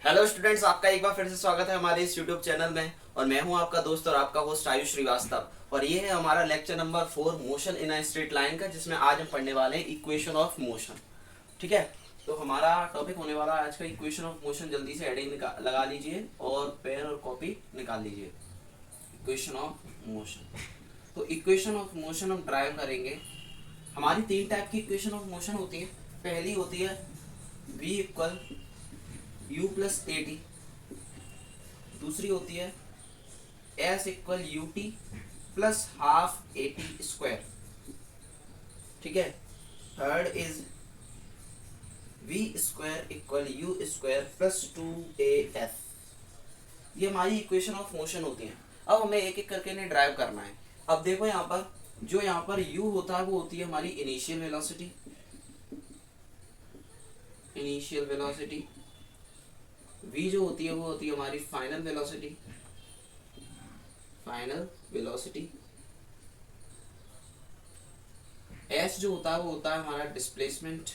Hello students, आपका एक बार फिर से स्वागत है हमारे इस यूट्यूब चैनल में। और मैं हूं आपका दोस्त और आपका होस्ट आयुष श्रीवास्तव। और ये है हमारा lecture number 4 motion in a straight line का, जिसमें आज हम पढ़ने वाले हैं इक्वेशन ऑफ मोशन। ठीक है, तो हमारा टॉपिक होने वाला है आज का इक्वेशन ऑफ मोशन। जल्दी से हेडिंग लगा लीजिए और पेन और कॉपी निकाल लीजिए। इक्वेशन ऑफ मोशन, तो इक्वेशन ऑफ मोशन हम ड्राइव करेंगे। हमारी तीन टाइप की इक्वेशन ऑफ मोशन होती है। पहली होती है v equal u plus A T. दूसरी होती है s equal you T plus half A T square. ठीक है। Third is v square equal you square plus two A F. ये हमारी इक्वेशन ऑफ मोशन होती है। अब हमें एक एक करके इन्हें ड्राइव करना है। अब देखो यहाँ पर जो यहाँ पर u होता है वो होती है हमारी initial velocity. Initial velocity v जो होती है वो होती है हमारी final velocity. Final velocity s जो होता है वो होता है हमारा डिस्प्लेसमेंट।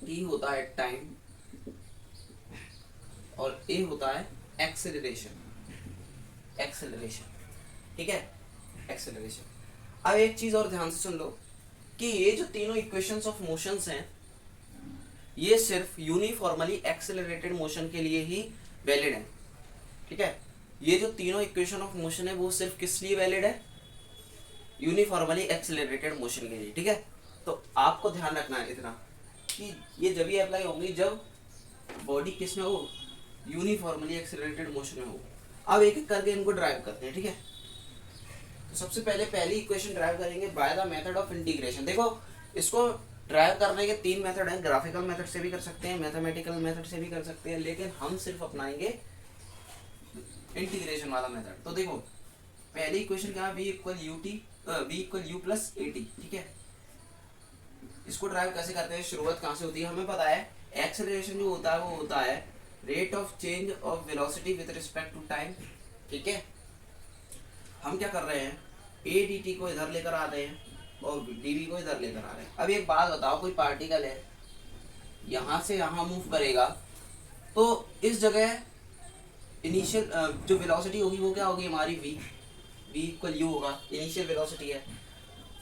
t होता है टाइम और a होता है एक्सेलरेशन। एक्सेलरेशन, ठीक है, एक्सेलरेशन। अब एक चीज और ध्यान से सुन लो कि ये जो तीनों इक्वेशंस ऑफ मोशंस हैं ये सिर्फ यूनिफॉर्मली एक्सेलरेटेड मोशन के लिए ही वैलिड है। ठीक है, ये जो तीनों इक्वेशन ऑफ मोशन है वो सिर्फ किस लिए वैलिड है? यूनिफॉर्मली एक्सेलरेटेड मोशन के लिए। ठीक है, तो आपको ध्यान रखना है इतना कि ये जब भी अप्लाई होंगी जब बॉडी किस में हो, यूनिफॉर्मली एक्सेलरेटेड मोशन में हो। अब एक एक करके इनको ड्राइव करते हैं। ठीक है, तो सबसे पहले पहली इक्वेशन ड्राइव करेंगे by the method of integration. देखो, इसको ड्राइव करने के तीन मेथड हैं। ग्राफिकल मेथड से भी कर सकते हैं, मैथमेटिकल मेथड से भी कर सकते हैं, लेकिन हम सिर्फ अपनाएंगे इंटीग्रेशन वाला मेथड। तो देखो, पहली इक्वेशन क्या है? v equal you plus A T. ठीक है, इसको ड्राइव कैसे करते हैं, शुरुआत कहाँ से होती है? हमें पता है एक्सेलरेशन जो होता है वो होता है rate of change of velocity with respect to time. ठीक है, हम क्या कर रहे हैं, ए डी टी को इधर लेकर आ रहे हैं और डीवी को इधर लेकर आ रहे हैं। अब एक बात बताओ, कोई पार्टिकल है यहाँ से यहाँ मूव करेगा तो इस जगह इनिशियल जो वेलोसिटी होगी वो क्या होगी हमारी v इक्वल यू होगा। इनिशियल वेलोसिटी है।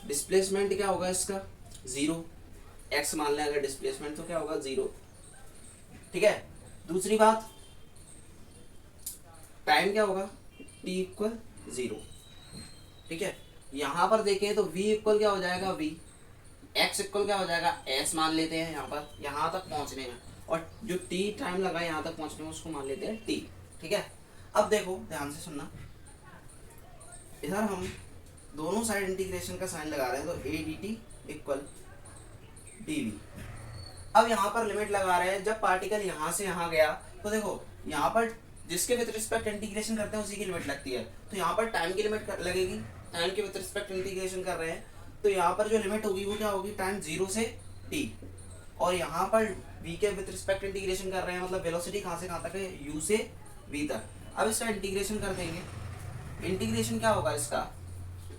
डिस्प्लेसमेंट क्या होगा इसका? जीरो। x मान लें अगर डिस्प्लेसमेंट तो क्या होगा? जीरो। ठीक है, दूसरी बात टाइम क्या होगा? t equal zero. ठीक है, यहाँ पर देखें तो v इक्वल क्या हो जाएगा? v। x इक्वल क्या हो जाएगा? s मान लेते हैं यहाँ पर, यहाँ तक पहुँचने में, और जो t टाइम लगा यहाँ तक पहुँचने में उसको मान लेते हैं t। ठीक है, अब देखो ध्यान से सुनना, इधर हम दोनों साइड इंटीग्रेशन का साइन लगा रहे हैं, तो A D T equal D V. अब यहाँ पर लिमिट लगा रहे हैं, जब पार्टिकल यहाँ से यहाँ गया तो देखो यहाँ पर जिसके विद रिस्पेक्ट इंटीग्रेशन करते हैं उसी की लिमिट लगती है। तो यहाँ पर टाइम की लिमिट लगेगी, टाइम के विद रिस्पेक्ट इंटीग्रेशन कर रहे हैं तो यहाँ पर जो लिमिट होगी वो क्या होगी? टाइम जीरो से टी। और यहाँ पर v के विद रिस्पेक्ट इंटीग्रेशन कर रहे हैं, मतलब वेलोसिटी कहाँ से कहाँ तक है? u से v तक। अब इसका इंटीग्रेशन कर देंगे। इंटीग्रेशन क्या होगा इसका?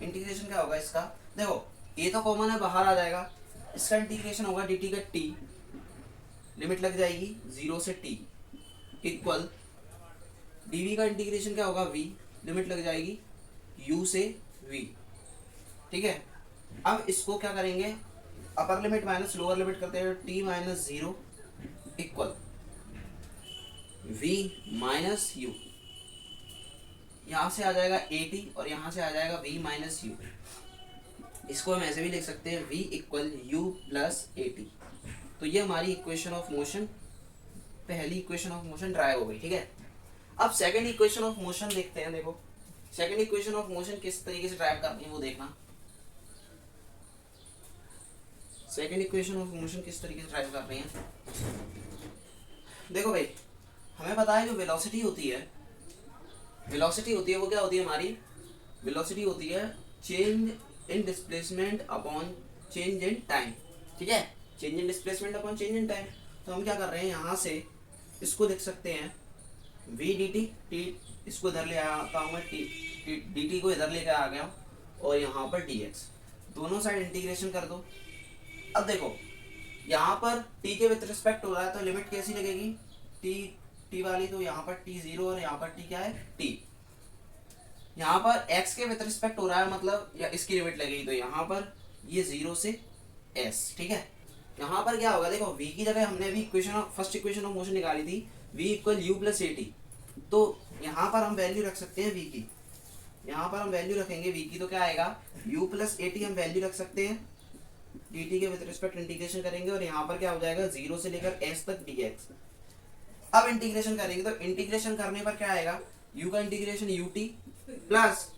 इंटीग्रेशन क्या होगा इसका? देखो ये तो कॉमन है, बाहर आ जाएगा। इसका इंटीग्रेशन होगा डी टी का t, लिमिट लग जाएगी जीरो से t, इक्वल dv का इंटीग्रेशन क्या होगा? v, लिमिट लग जाएगी u से v। ठीक है, अब इसको क्या करेंगे? Upper limit minus lower limit करते हैं, t minus zero equal v minus you. यहाँ से आ जाएगा ए टी और यहाँ से आ जाएगा v माइनस यू। इसको हम ऐसे भी लिख सकते हैं v equal you plus A T. तो ये हमारी इक्वेशन ऑफ मोशन, पहली इक्वेशन ऑफ मोशन ड्राइव हो गई। ठीक है, अब सेकंड इक्वेशन ऑफ मोशन देखते हैं। देखो सेकंड इक्वेशन ऑफ मोशन किस तरीके से ड्राइव करनी है वो देखना। सेकंड इक्वेशन ऑफ मोशन किस तरीके से ड्राइव कर रही है? देखो भाई, हमें पता है जो वेलोसिटी होती है, वेलोसिटी होती है वो क्या होती है हमारी? वेलोसिटी होती है change in displacement upon change in time. ठीक है, change in displacement upon change in time. तो हम क्या कर रहे हैं, यहाँ से इसको देख सकते हैं v डी टी, टी इसको इधर ले आता हूँ मैं, डी टी को इधर लेकर आ गया और यहाँ पर डी एक्स, दोनों साइड इंटीग्रेशन कर दो। अब देखो यहाँ पर t के विद रिस्पेक्ट हो रहा है तो लिमिट कैसी लगेगी? टी टी वाली, तो यहाँ पर टी जीरो और यहाँ पर टी क्या है टी। यहाँ पर x के विथ रिस्पेक्ट हो रहा है, मतलब या इसकी लिमिट लगेगी, तो यहाँ पर ये 0 से s, ठीक है। यहाँ पर क्या होगा, देखो v की जगह हमने अभी फर्स्ट इक्वेशन ऑफ मोशन निकाली थी, v equal you plus A T, तो यहाँ पर हम वैल्यू रख सकते हैं v की, यहाँ पर हम वैल्यू रखेंगे v की, तो क्या आएगा u प्लस ए टी हम वैल्यू रख सकते हैं, dt के विथ रिस्पेक्ट इंटीग्रेशन करेंगे, और यहाँ पर क्या हो जाएगा 0 से लेकर s तक dx। अब इंटीग्रेशन करेंगे, तो इंटीग्रेशन करने पर क्या आएगा, u का इंटीग्रेशन ut प्लस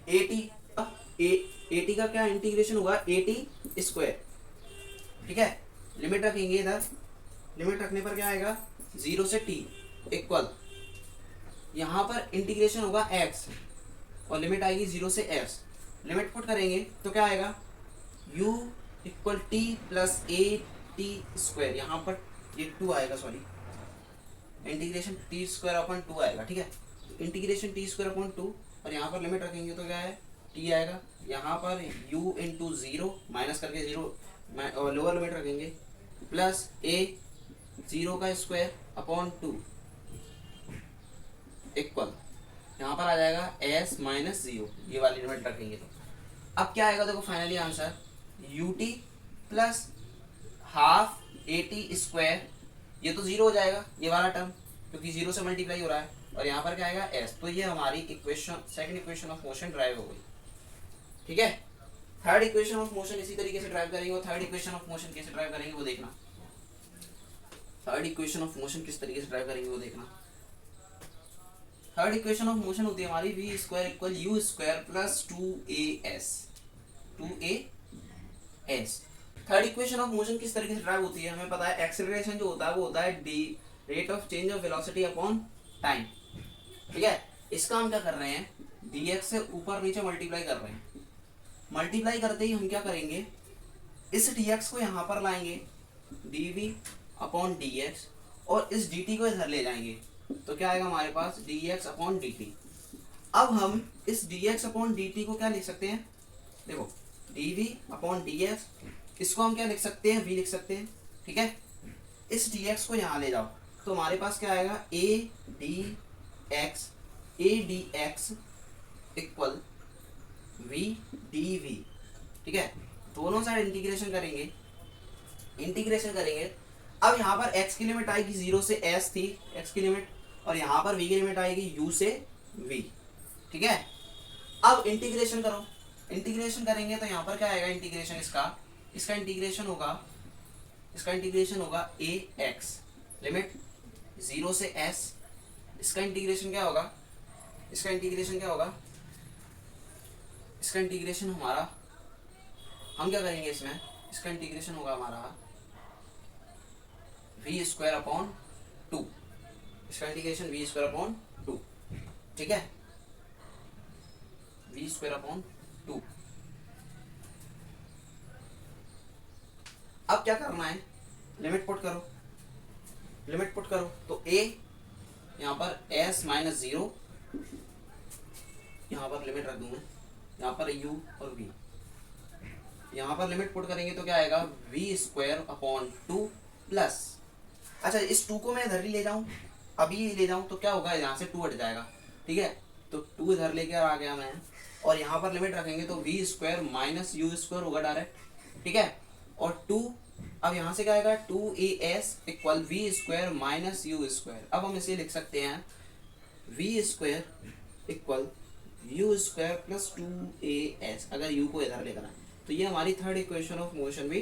at का क्या इंटीग्रेशन होगा at स्क्वायर, ठीक है। लिमिट रखेंगे इधर, लिमिट रखने पर क्या आएगा 0 से t इक्वल, यहाँ पर इंटीग्रेशन होगा x और लिमिट आएगी 0 से s। लिमिट पुट करेंगे तो क्या आएगा u इक्वल t प्लस ए टी स्क्वायर, यहाँ पर ये 2 आएगा, sorry integration T square upon 2 आएगा, ठीक है। इंटीग्रेशन टी स्क्वायर अपॉन 2 और यहाँ पर लिमिट रखेंगे तो क्या है t आएगा, यहाँ पर u इंटू 0 माइनस करके 0 और लोअर लिमिट रखेंगे प्लस a 0 का स्क्वायर अपॉन 2 इक्वल, यहाँ पर आ जाएगा s माइनस 0, ये वाली लिमिट रखेंगे तो अब क्या आएगा, देखो finally answer ut plus half A T square, ये तो 0 हो जाएगा ये वाला टर्म, क्योंकि 0 से मल्टीप्लाई हो रहा है, और यहाँ पर क्या आएगा s, तो ये हमारी equation second equation of motion drive हो गई, ठीक है। थर्ड इक्वेशन ऑफ मोशन इसी तरीके से ड्राइव करेंगे, और थर्ड इक्वेशन ऑफ मोशन कैसे ड्राइव करेंगे वो देखना, थर्ड इक्वेशन ऑफ मोशन किस तरीके से ड्राइव करेंगे वो देखना। थर्ड इक्वेशन ऑफ मोशन होती है हमारी v square equal you square plus 2as। Third equation of motion किस तरीके से ड्राइव होती है, हमें पता है एक्सेलरेशन जो होता है वो होता है D rate of change of velocity upon time, ठीक है। इसका हम क्या कर रहे हैं, dx से ऊपर नीचे मल्टीप्लाई कर रहे हैं, मल्टीप्लाई करते ही हम क्या करेंगे, इस dx को यहाँ पर लाएंगे dv अपॉन dx, और इस dt को इधर ले जाएंगे, तो क्या आएगा हमारे पास dx अपॉन dt। अब हम इस dx अपॉन dt को क्या लिख सकते हैं, देखो dv अपॉन dx, इसको हम क्या लिख सकते हैं v लिख सकते हैं, ठीक है। इस dx को यहाँ ले जाओ तो हमारे पास क्या आएगा a dx equal v dv, ठीक है। दोनों साइड इंटीग्रेशन करेंगे, इंटीग्रेशन करेंगे। अब यहाँ पर x की लिमिट आएगी 0 से s थी x की लिमिट, और यहाँ पर v की लिमिट आएगी u से v, ठीक है। अब इंटीग्रेशन करो, इंटीग्रेशन करेंगे तो यहाँ पर क्या आएगा इंटीग्रेशन, इसका इंटीग्रेशन होगा, इसका इंटीग्रेशन होगा ax लिमिट 0 से s, इसका इंटीग्रेशन क्या होगा, इसका इंटीग्रेशन क्या होगा, इसका इंटीग्रेशन हमारा, हम क्या करेंगे इसमें, इसका इंटीग्रेशन होगा हमारा v स्क्वायर अपॉन 2, इसका इंटीग्रेशन v स्क्वायर अपॉन 2, ठीक है, v स्क्वायर अपॉन 2। अब क्या करना है, लिमिट पुट करो, लिमिट पुट करो तो a यहाँ पर s माइनस 0, यहाँ पर लिमिट रख दूं मैं, यहाँ पर u और v, यहाँ पर लिमिट पुट करेंगे तो क्या आएगा v स्क्वायर अपॉन 2 प्लस, अच्छा इस 2 को मैं इधर ही ले जाऊं, अभी ले जाऊं तो क्या होगा, यहाँ से 2 हट जाएगा, ठीक है, तो 2 इधर लेकर आ गया मैं, और यहाँ पर लिमिट रखेंगे तो v square minus you square होगा डायरेक्ट, ठीक है, और 2 अब यहाँ से क्या आएगा 2as equal v square minus you square. अब हम इसे लिख सकते हैं v square equal you square plus 2as, अगर u को इधर लेकर आए तो ये हमारी थर्ड इक्वेशन ऑफ मोशन भी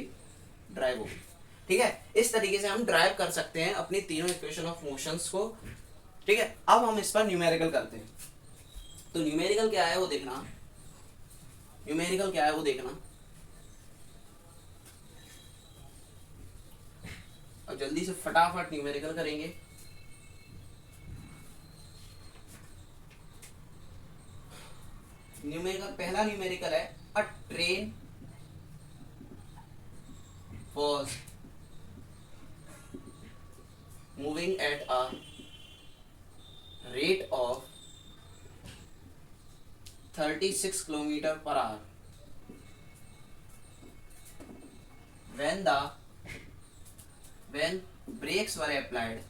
ड्राइव होगी, ठीक है। इस तरीके से हम ड्राइव कर सकते हैं अपनी तीनों इक्वेशन ऑफ मोशंस को, ठीक है। अब हम इस पर न्यूमेरिकल करते हैं, तो न्यूमेरिकल क्या है वो देखना, न्यूमेरिकल क्या है वो देखना, और जल्दी से फटाफट न्यूमेरिकल करेंगे। न्यूमेरिकल, पहला न्यूमेरिकल है अ train was moving at a rate of 36 km per hour when brakes were applied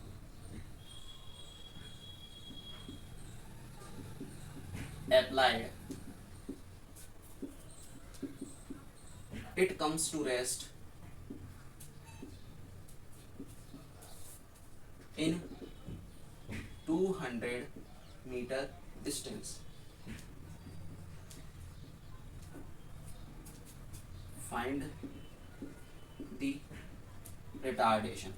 applied, it comes to rest in 200 meter distance. Find the retardation.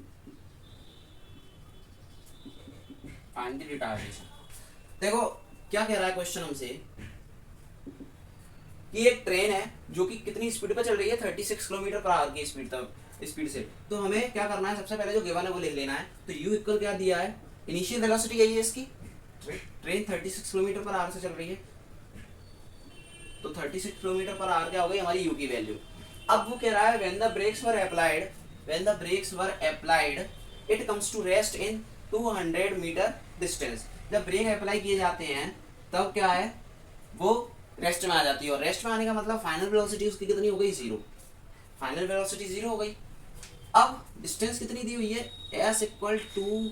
Find the retardation. देखो क्या कह रहा है question हमसे कि एक ट्रेन है जो कि कितनी स्पीड पर चल रही है, 36 किलोमीटर पर आवर की स्पीड से। तो हमें क्या करना है, सबसे पहले जो गिवन है वो लिख लेना है। तो u इक्वल क्या दिया है, इनिशियल वेलोसिटी यही है इसकी, ट्रेन 36 किलोमीटर पर आवर से चल रही है, तो 36 किलोमीटर पर आवर क्या हो गई हमारी u की वैल्यू। अब वो कह रहा है when the brakes were applied it comes to rest in 200 metre distance. जब ब्रेक अप्लाई किए जाते हैं तब क्या है, वो रेस्ट में आ जाती है, और रेस्ट में आने का मतलब फाइनल वेलोसिटी उसकी कितनी हो गई, 0। फाइनल वेलोसिटी 0 हो गई। अब डिस्टेंस कितनी दी हुई है, s इक्वल टू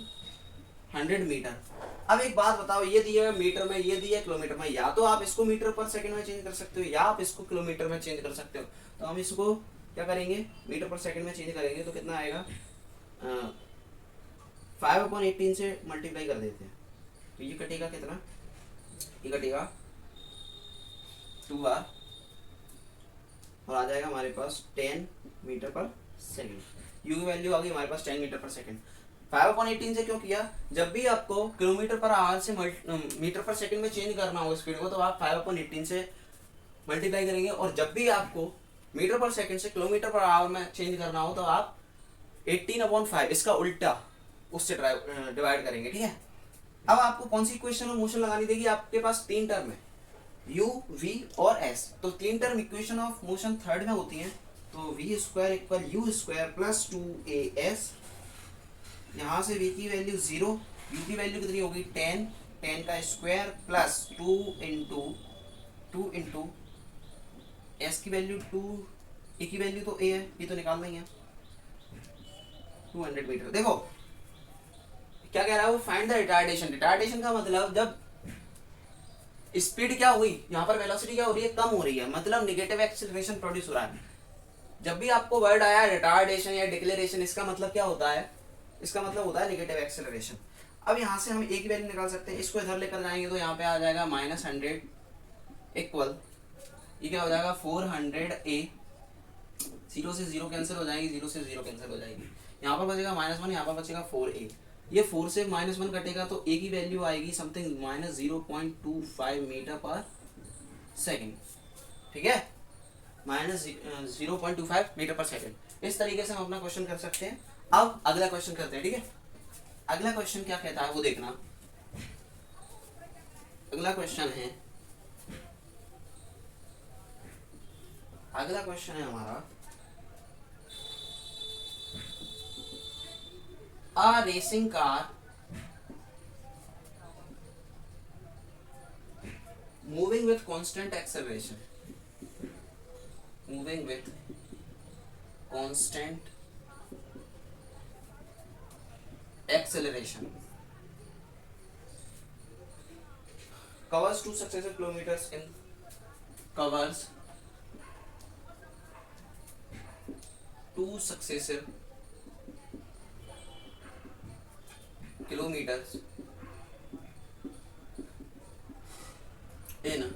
100 मीटर। अब एक बात बताओ, ये दिया है मीटर में, ये दिया है किलोमीटर में, या तो आप इसको मीटर पर सेकंड में चेंज कर सकते हो या आप इसको किलोमीटर में चेंज कर सकते हो। तो हम इसको क्या करेंगे, मीटर पर सेकंड में चेंज करेंगे तो कितना आएगा, 5/18 से मल्टीप्लाई कर देते हैं तो ये कटेगा कितना, ये कटेगा 2 बार और आ जाएगा हमारे पास 10 मीटर पर सेकंड। यू की वैल्यू आ गई हमारे पास 10 मीटर पर सेकंड। 5/18 से क्यों किया, जब भी आपको किलोमीटर पर आवर से मीटर पर सेकंड में चेंज करना हो स्पीड को तो आप 5/18 से मल्टीप्लाई करेंगे, और जब भी आपको मीटर पर सेकंड से किलोमीटर पर आवर में चेंज करना हो तो आप 18/5 इसका उल्टा उससे डिवाइड करेंगे, ठीक है। अब आपको कौन सी इक्वेशन में मोशन लगानी देगी, आपके पास 3 टर्म है u, v और s। तो 3 term equation of motion third में होती है, तो v square equal u square plus 2as, यहाँ से v की वैल्यू 0, u की वैल्यू कितनी होगी 10, 10 का स्क्वायर प्लस 2 इंटू s की वैल्यू 2, a की वैल्यू तो a है, ये तो निकाल देंगे 200 मीटर। देखो क्या कह रहा है वो, फाइंड द रिटार्डेशन। रिटार्डेशन का मतलब जब स्पीड क्या हुई, यहाँ पर वेलोसिटी क्या हो रही है, कम हो रही है, मतलब नेगेटिव एक्सेलरेशन प्रोड्यूस हो रहा है। जब भी आपको वर्ड आया रिटार्डेशन या डिक्लेरेशन, इसका मतलब क्या होता है, इसका मतलब होता है नेगेटिव एक्सेलरेशन। अब यहाँ से हम ए की वैल्यू निकाल सकते हैं, इसको इधर लेकर जाएंगे तो यहाँ पे आ जाएगा -100 इक्वल, ये क्या हो जाएगा 400a, 0 से 0 कैंसिल हो जाएगी, 0 से 0 कैंसिल हो जाएगी, यहाँ पर बचेगा -1, यहाँ पर बचेगा 4a। ये 4 से -1 कटेगा तो a की वैल्यू आएगी समथिंग -0.25 मीटर पर सेकंड, ठीक है, -0.25 मीटर पर सेकंड। इस तरीके से हम अपना क्वेश्चन कर सकते हैं। अब अगला क्वेश्चन करते हैं, ठीक है। अगला क्वेश्चन क्या कहता है वो देखना। अगला क्वेश्चन है, अगला क्वेश्चन है हमारा, A racing car moving with constant acceleration, moving with constant acceleration, covers 2 successive kilometers in, covers 2 successive kilometers in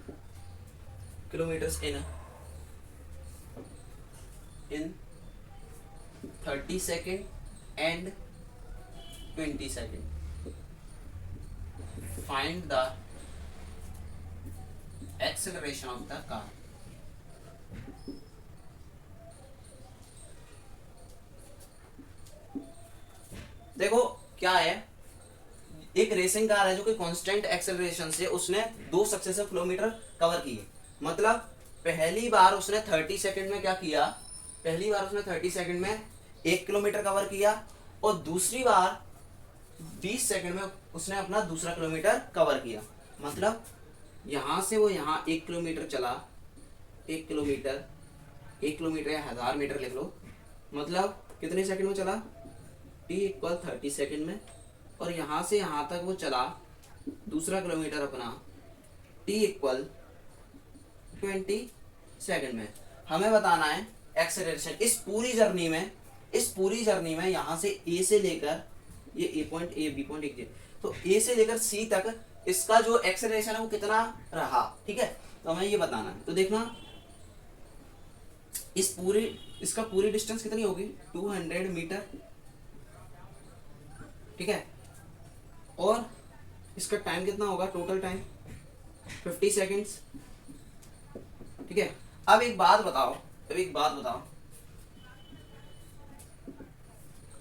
30 second and 20 second. Find the acceleration of the car. देखो क्या है, एक रेसिंग कार है जो कि constant acceleration से उसने 2 successive kilometre cover किए। मतलब पहली बार उसने 30 सेकंड में क्या किया, पहली बार उसने 30 सेकंड में 1 किलोमीटर कवर किया, और दूसरी बार 20 सेकंड में उसने अपना दूसरा किलोमीटर कवर किया। मतलब यहाँ से वो यहाँ 1 किलोमीटर चला, 1 किलोमीटर या 1000 मीटर लिख लो, मतलब कितने सेकंड में चला, t इक्वल 30 सेकंड में, और यहाँ से यहाँ तक वो चला दूसरा किलोमीटर अपना टी इक्वल 20 सेकेंड में। हमें बताना है एक्सेलरेशन इस पूरी जर्नी में यहाँ से ए से लेकर ये ए पॉइंट ए बी पॉइंट एक, तो ए से लेकर सी तक इसका जो एक्सेलरेशन है वो कितना रहा, ठीक है। तो हमें ये बताना है। तो देखना इसका पूरी डिस्टेंस कितनी होगी 200 मीटर, ठीक है। और इसका टाइम कितना होगा, टोटल टाइम 50 सेकेंड्स, ठीक है। अब एक बात बताओ,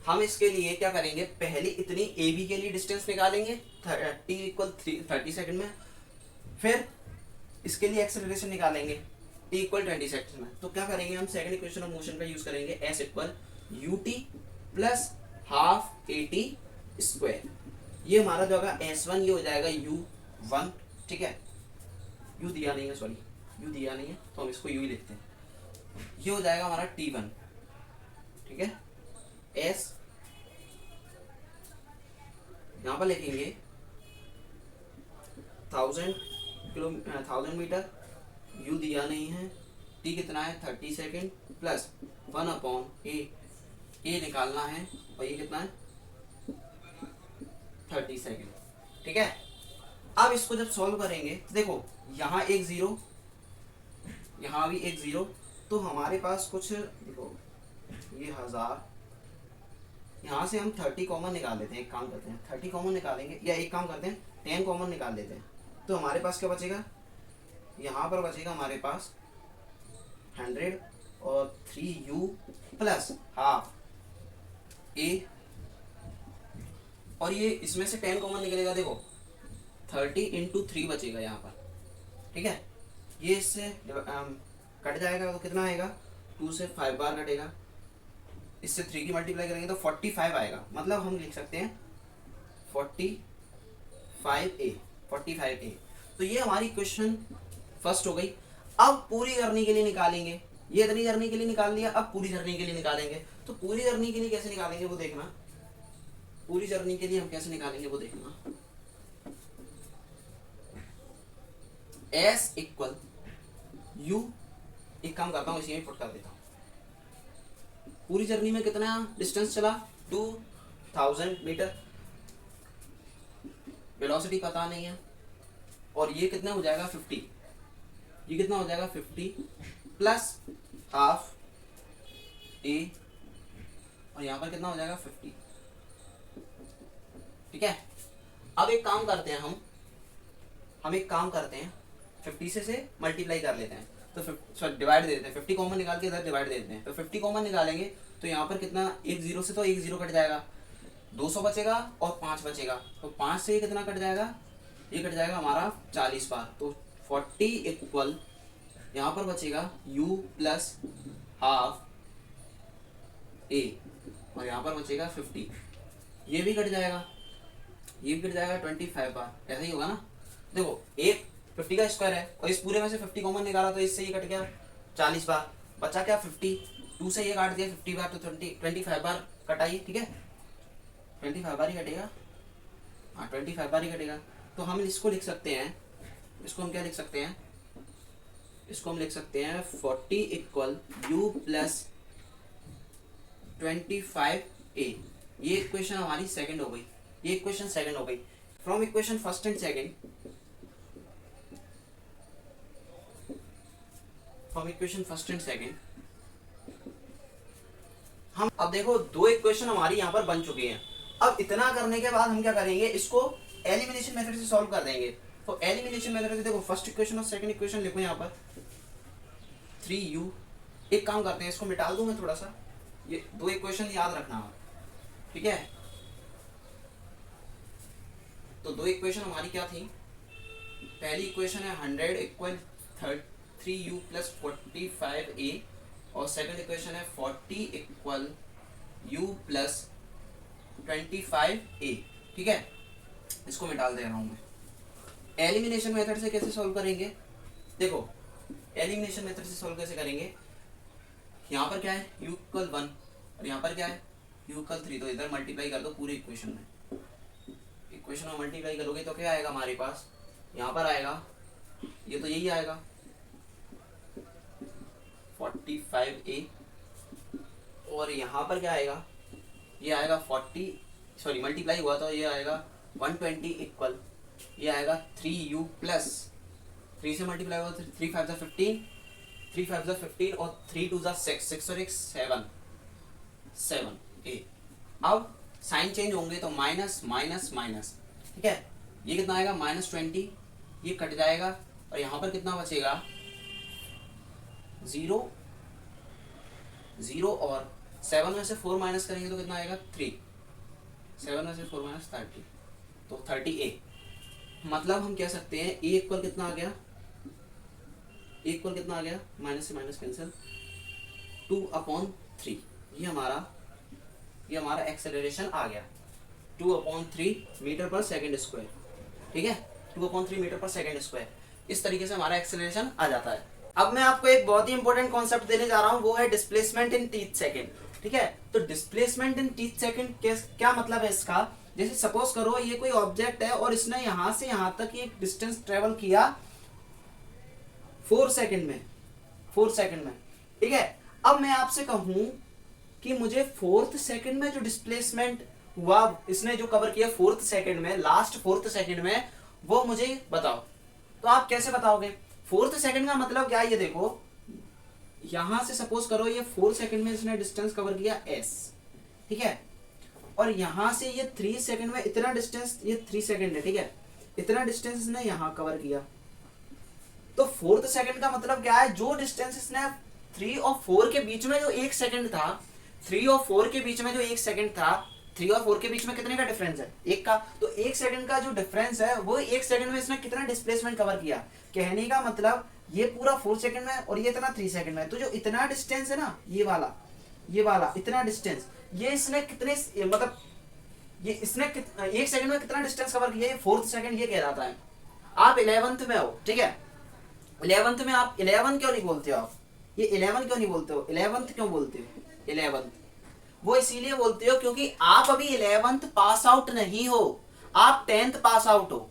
हम इसके लिए क्या करेंगे, पहले इतनी ए बी के लिए डिस्टेंस निकालेंगे टी इक्वल 30 सेकेंड में, फिर इसके लिए एक्सेलरेशन निकालेंगे टी इक्वल 20 सेकेंड में। तो क्या करेंगे हम, सेकंड इक्वेशन ऑफ मोशन का यूज करेंगे, S equal you T plus half A T square. ये हमारा जो होगा S1 ये हो जाएगा U1, ठीक है। यू दिया नहीं है तो हम इसको यू ही लिखते हैं। ये हो जाएगा हमारा T1, ठीक है। S यहाँ पर लिखेंगे 1000 मीटर, यू दिया नहीं है, टी कितना है 30 सेकेंड प्लस 1/a, ए निकालना है और ये कितना है 30 सेकेंड, ठीक है। अब इसको जब सॉल्व करेंगे तो देखो यहाँ एक जीरो, यहाँ भी एक जीरो, तो हमारे पास कुछ देखो ये 1000, यहाँ से हम 30 कॉमन निकाल लेते हैं। एक काम करते हैं 30 कॉमन निकालेंगे, या एक काम करते हैं 10 कॉमन निकाल लेते हैं। तो हमारे पास क्या बचेगा, यहाँ पर बचेगा हमारे पास 100 और 3u प्लस हाफ ए, और ये इसमें से 10 कॉमन निकलेगा, देखो 30 इंटू 3 बचेगा यहाँ पर, ठीक है। ये इससे कट जाएगा तो कितना आएगा, 2 से 5 बार कटेगा, इससे 3 की मल्टीप्लाई करेंगे तो 45 आएगा। मतलब हम लिख सकते हैं 45a। तो ये हमारी क्वेश्चन फर्स्ट हो गई। अब पूरी जर्नी के लिए निकालेंगे, ये इतनी जर्नी के लिए निकाल लिया, अब पूरी जर्नी के लिए निकालेंगे। तो पूरी जर्नी के लिए कैसे निकालेंगे वो देखना, पूरी जर्नी के लिए हम कैसे निकालेंगे वो देखना। S इक्वल U, एक काम करता हूँ इसी में पुट कर देता हूँ। पूरी जर्नी में कितना डिस्टेंस चला 2000 मीटर, वेलोसिटी पता नहीं है, और ये कितना हो जाएगा 50, ये कितना हो जाएगा 50 प्लस हाफ ए, और यहाँ पर कितना हो जाएगा 50, ठीक है। अब एक काम करते हैं हम एक काम करते हैं 50 से मल्टीप्लाई कर लेते हैं, तो डिवाइड दे देते हैं, 50 कॉमन निकाल के इधर डिवाइड दे देते हैं। तो 50 कॉमन निकालेंगे तो यहाँ पर कितना, एक जीरो से तो एक जीरो कट जाएगा, 200 बचेगा और 5 बचेगा, तो 5 से ये कितना कट जाएगा, ये कट जाएगा हमारा 40 बार। तो 40 इक्वल यहाँ पर बचेगा u प्लस हाफ ए, और यहाँ पर बचेगा 50, ये भी कट जाएगा, 25 बार, ऐसा ही होगा ना। देखो एक 50 का स्क्वायर है और इस पूरे में से 50 कॉमन निकाला तो इससे ये कट गया 40 बार, बचा क्या 50, 2 से ये काट दिया 50 बार, तो 25 बार कटाइए, ठीक है। 25 बार ही कटेगा, हाँ 25 बार ही कटेगा। तो हम इसको लिख सकते हैं, इसको हम क्या लिख सकते हैं, इसको हम लिख सकते हैं 40 इक्वल u प्लस 25a। ये इक्वेशन हमारी सेकंड हो गई, ये इक्वेशन सेकंड हो गई। From equation first and second, हम अब देखो दो इक्वेशन हमारी यहाँ पर बन चुकी हैं। अब इतना करने के बाद हम क्या करेंगे, इसको एलिमिनेशन मेथड से सॉल्व कर देंगे। तो एलिमिनेशन मेथड से देखो फर्स्ट इक्वेशन और सेकंड इक्वेशन लिखो यहाँ पर 3u। एक काम करते हैं, इसको मिटा दूं मैं थोड़ा सा, ये दो इक्वेशन याद रखना, ठीक है। तो दो इक्वेशन हमारी क्या थी, पहली इक्वेशन है 100 इक्वल 3u प्लस 45a, और सेकंड इक्वेशन है 40 इक्वल u प्लस 25a, ठीक है। इसको मैं डाल दे रहा हूं मैं। एलिमिनेशन मेथड से कैसे सॉल्व करेंगे, देखो एलिमिनेशन मेथड से सॉल्व कैसे करेंगे, यहाँ पर क्या है u इक्वल 1 और यहाँ पर क्या है u इक्वल 3, तो इधर मल्टीप्लाई कर दो पूरे इक्वेशन में। इक्वेशन में मल्टीप्लाई करोगे तो क्या आएगा हमारे पास, यहाँ पर आएगा ये तो यही आएगा 45A, और यहाँ पर क्या आएगा, ये आएगा 40, सॉरी मल्टीप्लाई हुआ तो ये आएगा 120 इक्वल, ये आएगा 3U प्लस 3 से मल्टीप्लाई हुआ 3 5 15, 3 5 15 और 3 2 6, 6 और 1 7, 7A। अब साइन चेंज होंगे तो माइनस माइनस माइनस, ठीक है, ये कितना आएगा -20, ये कट जाएगा और यहाँ पर कितना बचेगा 0 0, और 7 में से 4 माइनस करेंगे तो कितना आएगा 3, 7 में से 4 माइनस 30, तो 30A। मतलब हम कह सकते हैं A इक्वल कितना आ गया, A इक्वल कितना आ गया, माइनस से माइनस कैंसिल, 2/3, ये हमारा एक्सेलरेशन आ गया 2/3 मीटर पर सेकेंड स्क्वायर, ठीक है, 2/3 मीटर पर सेकेंड स्क्वायर। इस तरीके से हमारा एक्सेलरेशन आ जाता है। अब मैं आपको एक बहुत ही इंपॉर्टेंट कॉन्सेप्ट देने जा रहा हूं, वो है डिस्प्लेसमेंट इन टीथ सेकंड, ठीक है। तो डिस्प्लेसमेंट इन टीथ सेकंड क्या मतलब है इसका, जैसे सपोज करो ये कोई ऑब्जेक्ट है और इसने यहां से यहां तक एक डिस्टेंस ट्रेवल किया 4 सेकंड में, 4 सेकंड में, ठीक है। अब मैं आपसे कहूं कि मुझे 4th सेकंड में जो डिस्प्लेसमेंट हुआ, इसने जो कवर किया 4th सेकंड में, लास्ट 4th सेकंड में, वो मुझे बताओ। तो आप कैसे बताओगे 4th सेकंड का मतलब क्या है, ये देखो यहां से सपोज करो ये 4 सेकंड में इसने डिस्टेंस कवर किया s, ठीक है, और यहां से ये 3 सेकंड में इतना डिस्टेंस, ये 3 सेकंड है, ठीक है, इतना डिस्टेंस इसने यहां कवर किया। तो 4th सेकंड का मतलब क्या है, जो डिस्टेंस इसने 3 और 4 के बीच में जो 1 सेकंड था, 3 और 4 के बीच में जो 1 सेकंड था, 3 और 4 के बीच में कितने का डिफरेंस है, 1 का, तो 1 सेकंड का जो डिफरेंस है वो 1 सेकंड में इसने कितना डिस्प्लेसमेंट कवर किया। कहने का मतलब ये पूरा 4 सेकंड में और ये इतना 3 सेकंड में, तो जो इतना डिस्टेंस है ना, ये वाला इतना डिस्टेंस, ये इसने कितने, मतलब ये इसने 1 सेकंड में कितना डिस्टेंस कवर किया, ये 4th सेकंड ये कह रहा था। आप 11th में हो, ठीक है, 11th में आप 11 क्यों नहीं बोलते हो, आप ये 11 क्यों नहीं बोलते हो, 11th क्यों बोलते हो 11th, वो इसीलिए बोलते हो क्योंकि आप अभी 11th पास आउट नहीं हो, आप 10th पास आउट हो,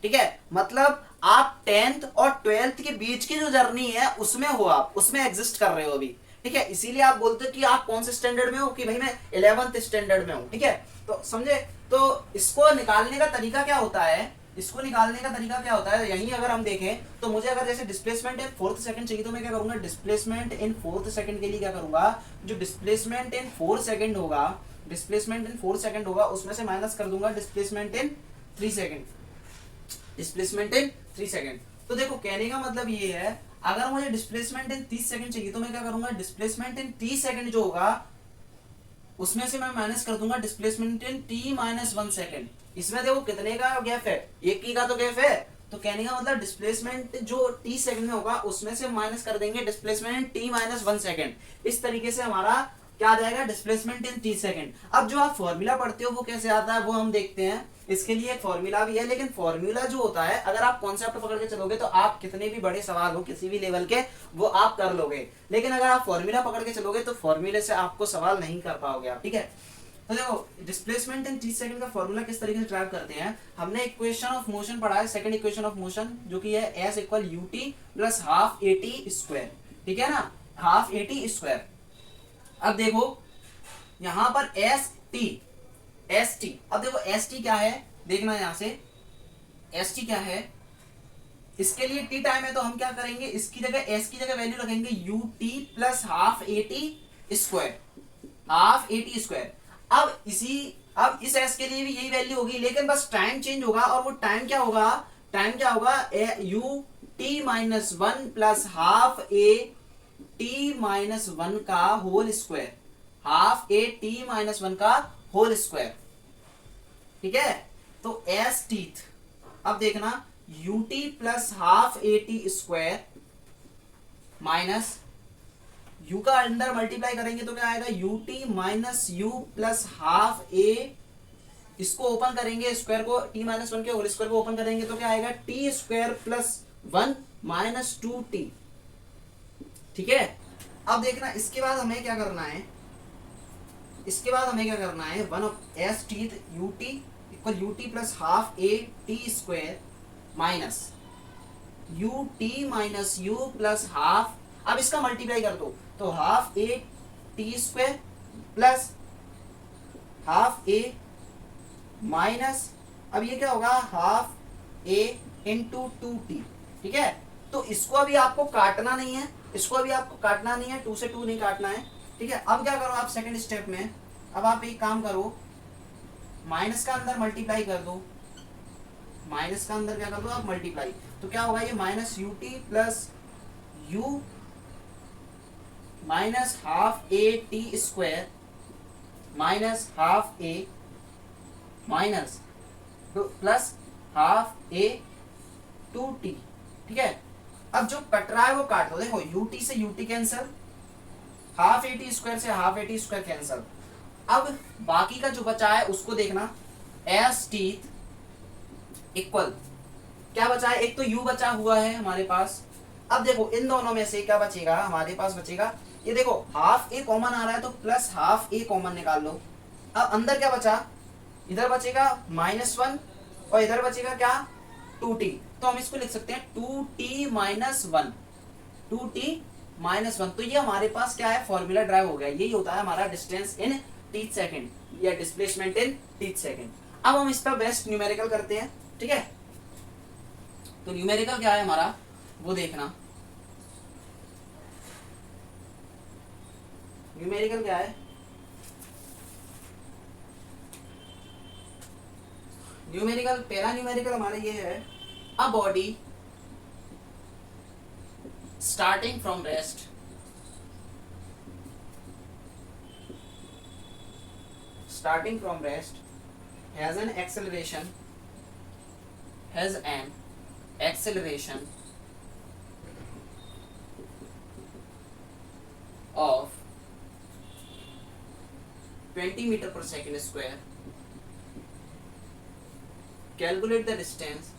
ठीक है, मतलब आप 10th और 12th के बीच की जो जर्नी है उसमें हो, आप उसमें एग्जिस्ट कर रहे हो अभी, ठीक है, इसीलिए आप बोलते हो कि आप कौन से स्टैंडर्ड में हो, कि भाई मैं 11th स्टैंडर्ड में हूं, ठीक है। तो समझे, तो इसको निकालने का तरीका क्या होता है, इसको निकालने का तरीका क्या होता है, यहीं अगर हम देखें तो मुझे अगर जैसे डिस्प्लेसमेंट इन 4th सेकंड चाहिए तो मैं क्या करूंगा, डिस्प्लेसमेंट इन 4th सेकंड के लिए क्या करूंगा, जो डिस्प्लेसमेंट इन 4 सेकंड होगा, डिस्प्लेसमेंट इन 4 सेकंड होगा, उसमें से माइनस कर दूंगा displacement in 3 second, displacement in 3 second. तो देखो कहने का मतलब ये है, अगर मुझे डिस्प्लेसमेंट इन 30 सेकंड चाहिए तो मैं क्या करूंगा, डिस्प्लेसमेंट इन 30 सेकंड जो होगा उसमें से मैं माइनस कर दूंगा डिस्प्लेसमेंट इन t-1 सेकंड। इसमें देखो कितने का गैप है, 1 ही का तो गैप है, तो कहने का मतलब डिस्प्लेसमेंट जो t सेकंड में होगा उसमें से माइनस कर देंगे डिस्प्लेसमेंट इन t-1 सेकंड। इस तरीके से हमारा क्या आ जाएगा, डिस्प्लेसमेंट इन 30 सेकंड। अब जो आप फॉर्मूला पढ़ते हो वो कैसे आता है वो हम देखते हैं, इसके लिए एक फॉर्मूला भी है, लेकिन फॉर्मूला जो होता है अगर आप कॉन्सेप्ट पकड़ के चलोगे तो आप कितने भी बड़े सवाल हो किसी भी लेवल के वो आप कर लोगे, लेकिन अगर आप फॉर्मूला पकड़ के चलोगे तो फॉर्मूले से आपको सवाल नहीं कर पाओगे आप, ठीक है। तो देखो डिस्प्लेसमेंट इन 30 सेकंड का फॉर्मूला किस तरीके से ट्रैक करते हैं, हमने इक्वेशन ऑफ मोशन पढ़ा है, सेकंड इक्वेशन ऑफ मोशन जो कि है s equal ut plus half at square, ठीक है ना, हाफ at स्क्वायर। अब देखो यहां पर st, अब देखो st क्या है, देखना यहां से st क्या है, इसके लिए t टाइम है तो हम क्या करेंगे, इसकी जगह s की जगह वैल्यू रखेंगे ut plus half at square, half at square. अब इस s के लिए भी यही वैल्यू होगी, लेकिन बस टाइम चेंज होगा, और वो टाइम क्या होगा, ut-1 प्लस हाफ at-1 का होल स्क्वायर, हाफ at-1 का होल स्क्वायर, ठीक है। तो s टीथ, अब देखना ut plus half at square minus u का अंडर मल्टीप्लाई करेंगे तो क्या आएगा, ut minus u plus half a, इसको ओपन करेंगे स्क्वायर को, t-1 के होल स्क्वायर को ओपन करेंगे तो क्या आएगा, t square plus 1 minus 2t, ठीक है। अब देखना इसके बाद हमें क्या करना है, इसके बाद हमें क्या करना है, 1 of s teeth ut equal ut plus half a t square minus U T minus you plus half, अब इसका मल्टीप्लाई कर दो तो half A T square plus half A minus, अब ये क्या होगा, हाफ ए इंटू टू टी। ठीक है, तो इसको अभी आपको काटना नहीं है, इसको अभी आपको काटना नहीं है, टू से टू नहीं काटना है। ठीक है, अब क्या करो आप सेकंड स्टेप में, अब आप एक काम करो, माइनस का अंदर मल्टीप्लाई कर दो, माइनस का अंदर क्या कर दो आप, मल्टीप्लाई, तो क्या होगा ये minus U T plus U minus half A T square minus half A minus plus half A two T. ठीक है, अब जो कट रहा है वो काट दो, देखो यू टी से U T cancel, half A T square से half A T square cancel. अब बाकी का जो बचा है उसको देखना, एस टीथ इक्वल क्या बचा है, एक तो u बचा हुआ है हमारे पास। अब देखो इन दोनों में से क्या बचेगा, हमारे पास बचेगा ये, देखो हाफ ए कॉमन आ रहा है तो प्लस हाफ ए कॉमन निकाल लो। अब अंदर क्या बचा, इधर बचेगा -1 और इधर बचेगा क्या, 2t, तो हम इसको लिख सकते हैं 2t माइनस 1, 2t माइनस 1। तो ये हमारे पास क्या है, फॉर्मूला ड्राइव हो गया, यही होता है हमारा डिस्टेंस इन टीथ सेकंड या डिस्प्लेसमेंट इन टीथ सेकंड। अब हम इस पर बेस्ट न्यूमेरिकल करते हैं। ठीक है, तो न्यूमेरिकल क्या है हमारा वो देखना, न्यूमेरिकल क्या है, न्यूमेरिकल पहला न्यूमेरिकल हमारा ये है, a body starting from rest has an acceleration of 20 meter per second square. Calculate the distance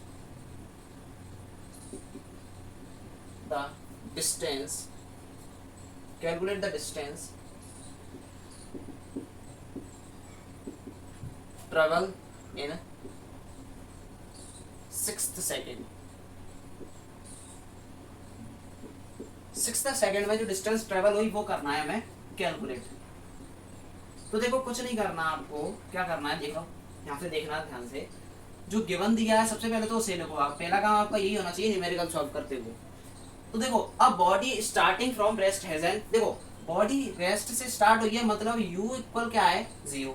travel in 6th second। 6th second में जो डिस्टेंस ट्रेवल हुई वो करना है हमें कैलकुलेट। तो देखो कुछ नहीं करना, आपको क्या करना है, देखो यहाँ से देखना ध्यान से, जो गिवन दिया है सबसे पहले तो उसे लिखो आप, पहला काम आपका यही होना चाहिए न्यूमेरिकल सॉल्व करते हुए। तो देखो अब body starting from rest has an, देखो बॉडी रेस्ट से स्टार्ट हुई है मतलब u इक्वल क्या है 0।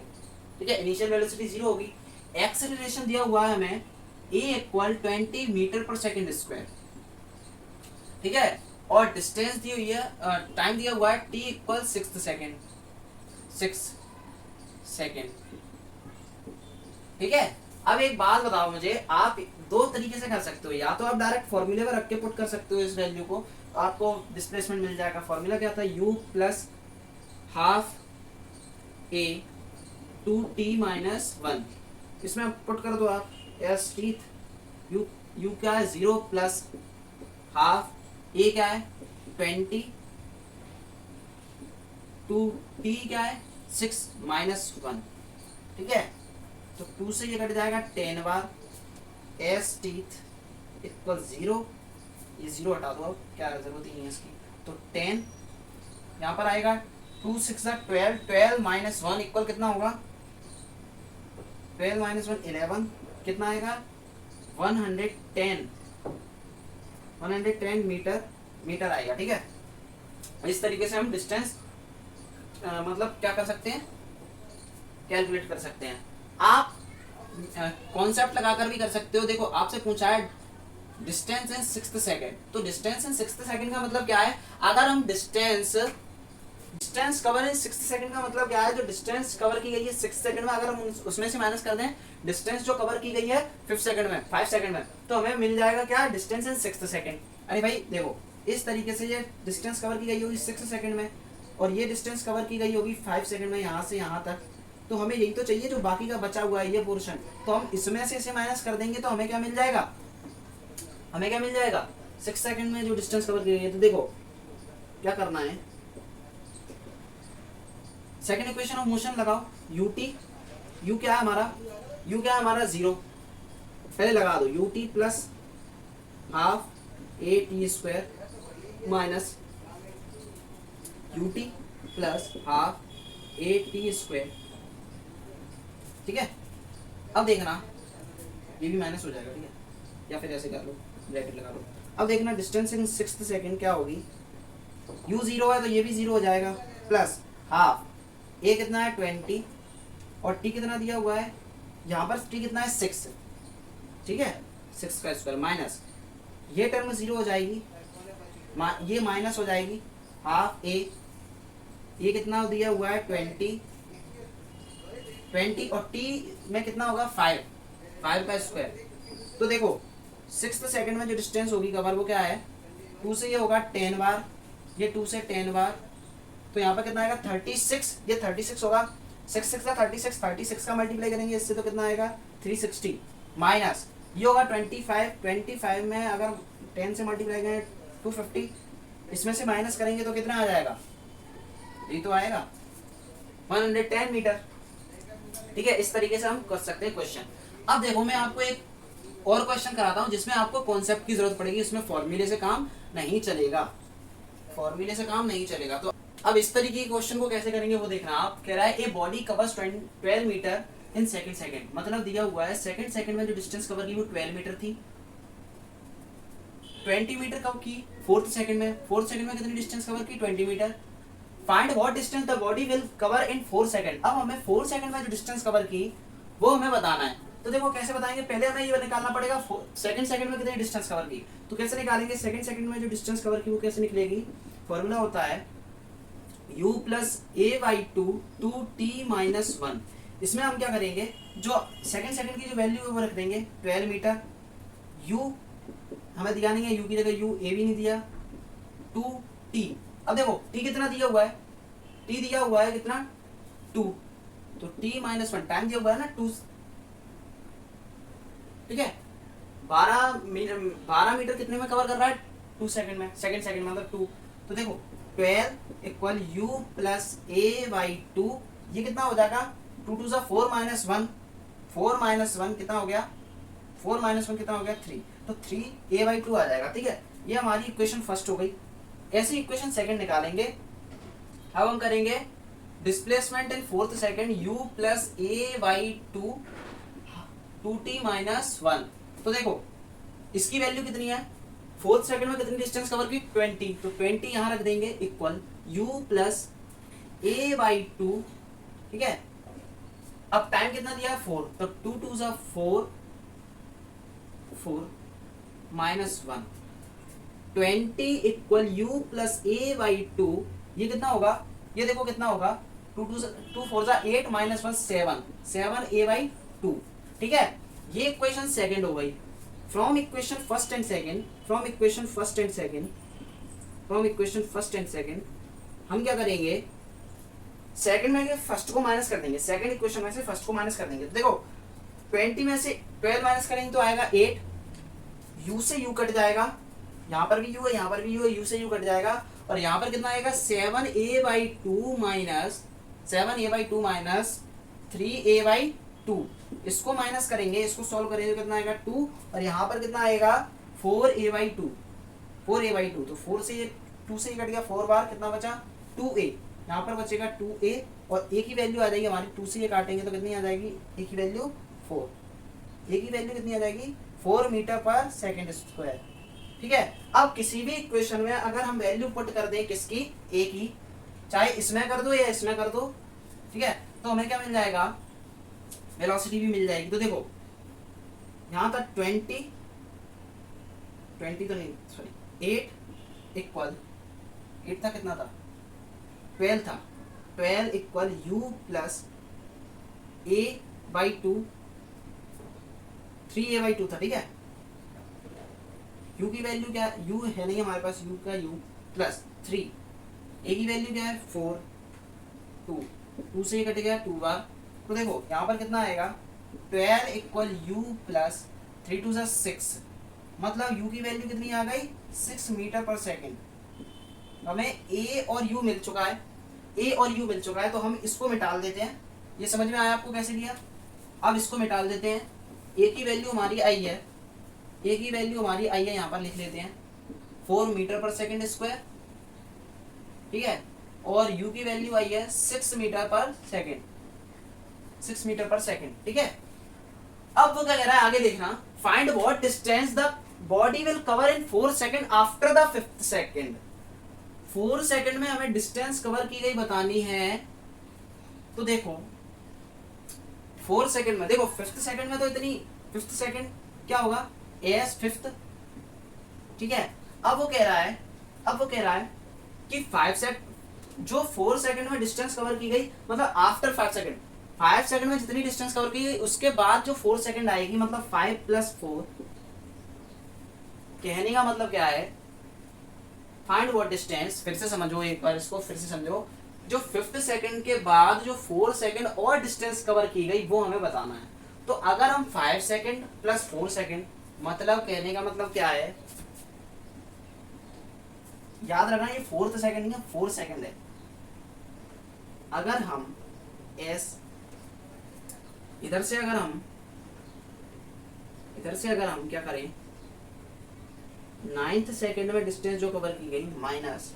ठीक है, इनिशियल वेलोसिटी 0 होगी। एक्सेलरेशन दिया हुआ है हमें a इक्वल 20 मीटर पर सेकंड स्क्वायर। ठीक है, और डिस्टेंस दी हुई है, टाइम दिया हुआ है t इक्वल 6 सेकंड। ठीक है, अब एक बात बताओ मुझे, आप दो तरीके से कर सकते हो, या तो आप डायरेक्ट फॉर्मूले में रख के पुट कर सकते हो इस वैल्यू को, आपको डिस्प्लेसमेंट मिल जाएगा। फॉर्मूला क्या था, u plus half a 2t minus 1, इसमें आप पुट कर दो आप एस टीथ, u क्या है 0 प्लस हाफ a क्या है 20, 2t क्या है 6 माइनस 1। ठीक है, तो 2 से ये कट जाएगा 10 बार, एस टीथ इक्वल 0, ये 0 हटा दो, अब क्या जरूरत ही नहीं है इसकी, तो 10 यहाँ पर आएगा, 2 6 12, 12 माइनस 1 इक्वल कितना होगा, 12 माइनस 1 11, कितना आएगा 110 मीटर आएगा। ठीक है, इस तरीके से हम डिस्टेंस मतलब क्या कर सकते हैं, कैलकुलेट कर सकते हैं। आप कॉन्सेप्ट लगाकर भी कर सकते हो। देखो आपसे पूछा है डिस्टेंस इन 6th सेकंड, तो डिस्टेंस इन 6th सेकंड का मतलब क्या है, अगर हम distance cover in 6th second का मतलब क्या है, जो डिस्टेंस कवर की गई है 6th सेकंड में, अगर हम उसमें से माइनस कर दें डिस्टेंस जो कवर की गई है 5th सेकंड में, 5 सेकंड में, तो हमें मिल जाएगा क्या, डिस्टेंस इन 6th सेकंड। अरे भाई देखो इस तरीके से ये डिस्टेंस कवर की गई होगी 6th सेकंड में, और ये डिस्टेंस कवर की गई होगी 5 सेकंड में यहाँ से यहाँ तक, तो हमें यही तो चाहिए, जो बाकी का बचा हुआ है ये पोर्शन, तो हम इसमें से इसे माइनस कर देंगे तो हमें क्या मिल जाएगा, 6 सेकंड में जो डिस्टेंस कवर की गई है। तो देखो क्या करना है, सेकंड इक्वेशन ऑफ मोशन लगाओ, u क्या है हमारा, 0, पहले लगा दो ut plus half A T square minus U T plus half A T square. ठीक है, अब देखना ये भी माइनस हो जाएगा, ठीक है, या फिर ऐसे कर लो, ब्रैकेट लगा लो। अब देखना डिस्टेंस इन 6th सेकेंड क्या होगी, u 0 है तो ये भी 0 हो जाएगा, प्लस हाफ a कितना है 20 और t कितना दिया हुआ है यहाँ पर, t कितना है 6, ठीक है, 6 का स्क्वायर माइनस ये टर्म 0 हो जाएगी, ये माइनस हो जाएगी, हाफ a, ये कितना दिया हुआ है 20 और t में कितना होगा 5 का स्क्वायर। तो देखो 6th सेकेंड में जो डिस्टेंस होगी कवर वो क्या है, 2 से ये होगा 10 बार, ये 2 से 10 बार, तो यहाँ पर कितना आएगा 36, ये 36 होगा, 6 6 का 36 का मल्टीप्लाई करेंगे इससे तो कितना आएगा 360 माइनस ये होगा 25 में अगर 10 से मल्टीप्लाई करें 250, इसमें से माइनस करेंगे तो कितना आ जाएगा, ये तो आएगा 110 मीटर। ठीक है, इस तरीके से हम कर सकते हैं क्वेश्चन। अब देखो मैं आपको एक और क्वेश्चन कराता हूं जिसमें आपको कॉन्सेप्ट की जरूरत पड़ेगी, इसमें फॉर्मूले से काम नहीं चलेगा, फॉर्मूले से काम नहीं चलेगा। तो अब इस तरीके के क्वेश्चन को कैसे करेंगे वो देखना। आप कह रहा है a body covers 12 metre in second, मतलब दिया हुआ है सेकंड में जो डिस्टेंस कवर की वो 12 मीटर थी, 20 मीटर कब की 4th सेकंड में कितनी डिस्टेंस कवर की 20 metre. Find what distance the body will cover in 4 second. अब हमें 4 सेकंड में जो डिस्टेंस कवर की वो हमें बताना है। तो देखो कैसे बताएंगे, पहले हमें ये निकालना पड़ेगा सेकंड में कितनी डिस्टेंस कवर की। तो कैसे निकालेंगे, सेकंड में जो डिस्टेंस कवर की वो कैसे निकलेगी, फॉर्मूला होता है u plus A by two T minus 1। इसमें हम क्या करेंगे, जो सेकंड की जो वैल्यू है वो रख देंगे 12 मीटर, u हमें दिया नहीं है, u की जगह u a भी नहीं दिया, 2t। अब देखो t कितना दिया हुआ है, t दिया हुआ है कितना 2, तो t माइनस 1 टाइम दिया हुआ है ना 2, ठीक है, 12 मीटर कितने में कवर कर रहा है 2 सेकंड में, सेकंड में मतलब 2। तो देखो 12 equal u plus A by 2, ये कितना हो जाएगा 2 2 सा 4 माइनस 1, 4 माइनस 1 कितना हो गया, 4 माइनस 1 कितना हो गया 3, तो 3 a बाई 2 आ जाएगा। ठीक है, ये हमारी इक्वेशन फर्स्ट हो गई। ऐसी इक्वेशन सेकंड निकालेंगे। अब हम करेंगे displacement in 4th second u plus A by 2t minus 1। तो देखो इसकी वैल्यू कितनी है, 4th सेकंड में कितनी डिस्टेंस कवर की 20, तो 20 यहाँ रख देंगे equal u plus A by 2। ठीक है, अब टाइम कितना दिया है 4, तो 2 2 सा 4 minus 1, 20 equal u plus A by 2। ये कितना होगा, ये देखो कितना होगा 2 4 सा 8 माइनस 1 7 a बाई 2। ठीक है, ये इक्वेशन सेकंड हो गई। From equation first and second हम क्या करेंगे, सेकंड में फर्स्ट को माइनस कर देंगे, सेकंड इक्वेशन में से फर्स्ट को माइनस कर देंगे। तो देखो 20 में से 12 माइनस करेंगे तो आएगा 8, u से u कट जाएगा, यहाँ पर भी u है, यहाँ पर भी u है, u से u कट जाएगा, और यहाँ पर कितना आएगा 7a by 2 minus 3a by 2। इसको माइनस करेंगे, इसको सॉल्व करेंगे तो कितना आएगा 2, और यहाँ पर कितना आएगा 4a बाई 2, तो 4 से ये 2 से ये कट गया 4 बार, कितना बचा 2a, यहाँ पर बचेगा 2a, और a की वैल्यू आ जाएगी हमारी, 2 से ये काटेंगे तो कितनी आ जाएगी, a की वैल्यू 4, a की वैल्यू कितनी आ जाएगी 4 मीटर पर सेकेंड स्क्वायर। ठीक है, अब किसी भी इक्वेशन में अगर हम वैल्यू पुट कर दें किसकी, a की, चाहे इसमें कर दो या इसमें कर दो, ठीक है, तो हमें क्या मिल जाएगा, वेलोसिटी भी मिल जाएगी। तो देखो यहाँ था 20 तो नहीं सॉरी 8 इक्वल 8 था, कितना था 12 था, 12 equal u plus a by 2, 3a by 2 था। ठीक है, u की वैल्यू क्या है, u है नहीं हमारे पास, u का u प्लस 3, a की वैल्यू क्या है 4, 2 से कट गया 2 बार, तो देखो यहाँ पर कितना आएगा 12 इक्वल u प्लस 3 2 6, मतलब u की वैल्यू कितनी आ गई 6 मीटर पर सेकेंड। हमें a और u मिल चुका है, तो हम इसको मिटाल देते हैं। ये समझ में आया आपको कैसे लिया, अब इसको मिटाल देते हैं। a की वैल्यू हमारी आई है, यहाँ पर लिख लेते हैं 4 मीटर पर सेकंड स्क्वायर, ठीक है, और u की वैल्यू आई है 6 मीटर पर सेकंड, 6 मीटर पर सेकंड, ठीक है। अब वो क्या कह रहा है आगे देखना, find what distance the body will cover in 4 second after the 5th second. 4 second में हमें डिस्टेंस कवर की गई बतानी है। तो देखो 4 सेकंड में, देखो 5th सेकंड में तो इतनी, 5th सेकंड क्या होगा, एस 5th, ठीक है। अब वो कह रहा है कि 5 सेकंड, जो 4 सेकंड में डिस्टेंस कवर की गई, मतलब आफ्टर 5 सेकंड, 5 सेकंड में जितनी डिस्टेंस कवर की गई उसके बाद जो 4 सेकंड आएगी, मतलब 5 + 4, कहने का मतलब क्या है, फाइंड व्हाट डिस्टेंस, फिर से समझो एक बार इसको, फिर से समझो, जो 5th सेकंड के बाद जो 4 सेकंड और डिस्टेंस कवर की गई वो हमें बताना है। तो अगर हम 5 सेकंड + 4 सेकंड, मतलब कहने का मतलब क्या है, याद रखना ये 4th सेकंड नहीं है, 4 सेकंड है। अगर हम एस इधर से अगर हम क्या करें, 9th सेकंड में डिस्टेंस जो कवर की गई माइनस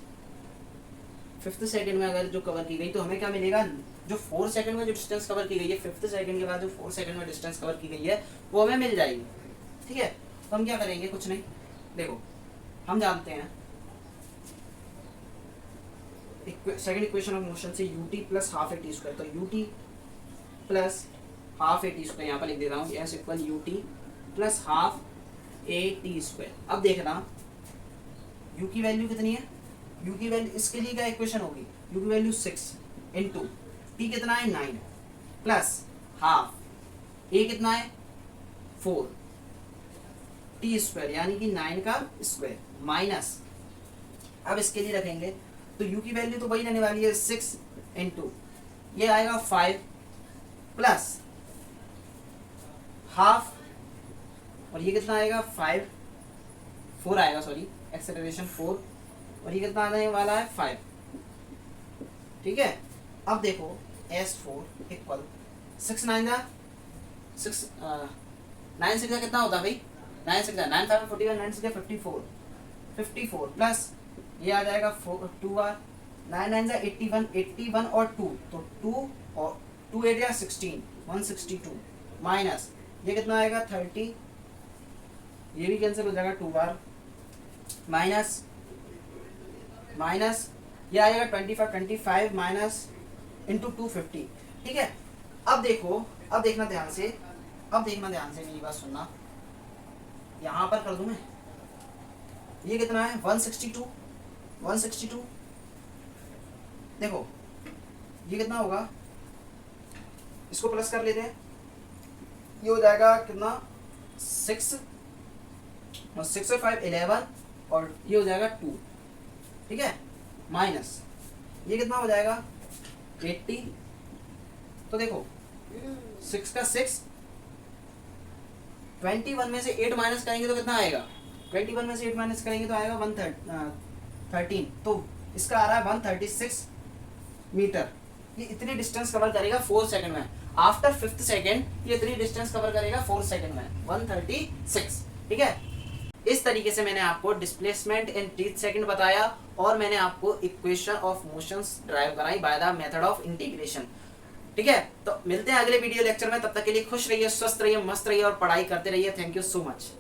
5th सेकंड में अगर जो कवर की गई, तो हमें क्या मिलेगा, जो 4 सेकंड में जो डिस्टेंस कवर की गई है, 5th सेकंड के बाद जो 4 सेकंड में डिस्टेंस कवर की गई है वो हमें मिल जाएगी, ठीक है। तो हम क्या करेंगे, कुछ नहीं, देखो हम जानते हैं सेकंड इक्वेशन ऑफ मोशन से ut + ½ at², तो ut + ½ at², यहाँ पर लिख देता हूँ s = ut + ½ at²। अब देखना u की वैल्यू कितनी है, u की वैल्यू, इसके लिए क्या इक्वेशन होगी, u की वैल्यू 6 × t कितना है 9 प्लस हाफ a कितना है 4 t² यानी कि 9 का स्क्वायर माइनस, अब इसके लिए रखेंगे तो u की वैल्यू तो वही रहने वाली है 6 × ये आएगा 5 प्लस हाफ, और ये कितना आएगा 4 आएगा, सॉरी एक्सेलरेशन 4, और ये कितना आने वाला है 5, ठीक है। अब देखो s4 इक्वल 6 9 जा 6 9 6 कितना होता है भाई, 9 6 9 5 41, 9 6 54 प्लस ये आ जाएगा 2 बार, 9 9 जा 81 और 2, तो 2 और 2 8 या 16 162 माइनस ये कितना आएगा 30, ये भी कैंसिल हो जाएगा 2 बार, माइनस ये आएगा 25 माइनस इंटू 250, ठीक है। अब देखना ध्यान से मेरी बात सुनना, यहाँ पर कर दूं मैं, ये कितना है 162, देखो ये कितना होगा, इसको प्लस कर लेते हैं, ये हो जाएगा कितना 6 और 6 और 5 11, और ये हो जाएगा 2, ठीक है, माइनस ये कितना हो जाएगा 80, तो देखो 6 का 6, 21 में से 8 माइनस करेंगे तो कितना आएगा, 21 में से 8 माइनस करेंगे तो आएगा 113, तो इसका आ रहा है 136 मीटर। ये इतनी डिस्टेंस कवर करेगा 4 सेकंड में, आफ्टर 5th सेकंड ये इतनी डिस्टेंस कवर करेगा 4 सेकंड में 136, ठीक है। इस तरीके से मैंने आपको डिस्प्लेसमेंट इन 3 सेकंड बताया, और मैंने आपको इक्वेशन ऑफ मोशंस ड्राइव कराई by the method of integration, ठीक है। तो मिलते हैं अगले वीडियो लेक्चर में, तब तक के लिए खुश रहिए, स्वस्थ रहिए, मस्त रहिए और पढ़ाई करते रहिए। Thank you so much.